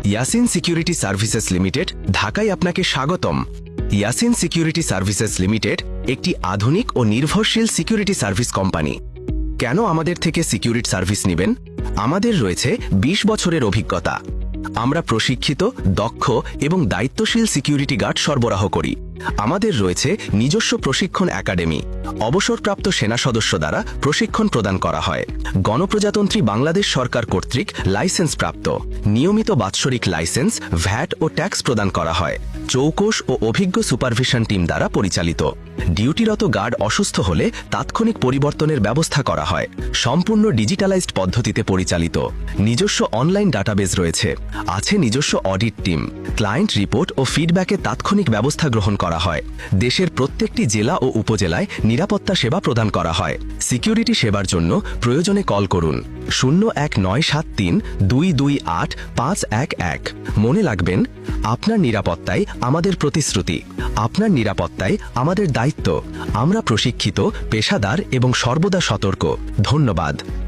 Yasin security services limited ঢাকায় আপনাকে স্বাগতম। ইয়াসিন সিকিউরিটি সার্ভিসেস লিমিটেড একটি আধুনিক ও নির্ভরশীল সিকিউরিটি সার্ভিস কোম্পানি। কেন আমাদের থেকে সিকিউরিটি সার্ভিস নেবেন? আমাদের রয়েছে ২০ বছরের অভিজ্ঞতা। আমরা প্রশিক্ষিত, দক্ষ এবং দায়িত্বশীল সিকিউরিটি গার্ড সরবরাহ করি। আমাদের রয়েছে নিজস্ব প্রশিক্ষণ একাডেমি। অবসরপ্রাপ্ত সেনা সদস্য দ্বারা প্রশিক্ষণ প্রদান করা হয়। গণপ্রজাতন্ত্রী বাংলাদেশ সরকার কর্তৃক লাইসেন্সপ্রাপ্ত। নিয়মিত বাৎসরিক লাইসেন্স, ভ্যাট ও ট্যাক্স প্রদান করা হয়। চৌকস ও অভিজ্ঞ সুপারভিশন টিম দ্বারা পরিচালিত। ডিউটিরত গার্ড অসুস্থ হলে তাৎক্ষণিক পরিবর্তনের ব্যবস্থা করা হয়। সম্পূর্ণ ডিজিটালাইজড পদ্ধতিতে পরিচালিত। নিজস্ব অনলাইন ডাটাবেজ রয়েছে। আছে নিজস্ব অডিট টিম। ক্লায়েন্ট রিপোর্ট ও ফিডব্যাকে তাৎক্ষণিক ব্যবস্থা গ্রহণ করা হয়। দেশের প্রত্যেকটি জেলা ও উপজেলায় নিরাপত্তা সেবা প্রদান করা হয়। সিকিউরিটি সেবার জন্য প্রয়োজনে কল করুন 01973228511। মনে রাখবেন, আপনার নিরাপত্তাই আমাদের প্রতিশ্রুতি। আপনার নিরাপত্তাই আমাদের দায়িত্ব। আমরা প্রশিক্ষিত, পেশাদার এবং সর্বদা সতর্ক। ধন্যবাদ।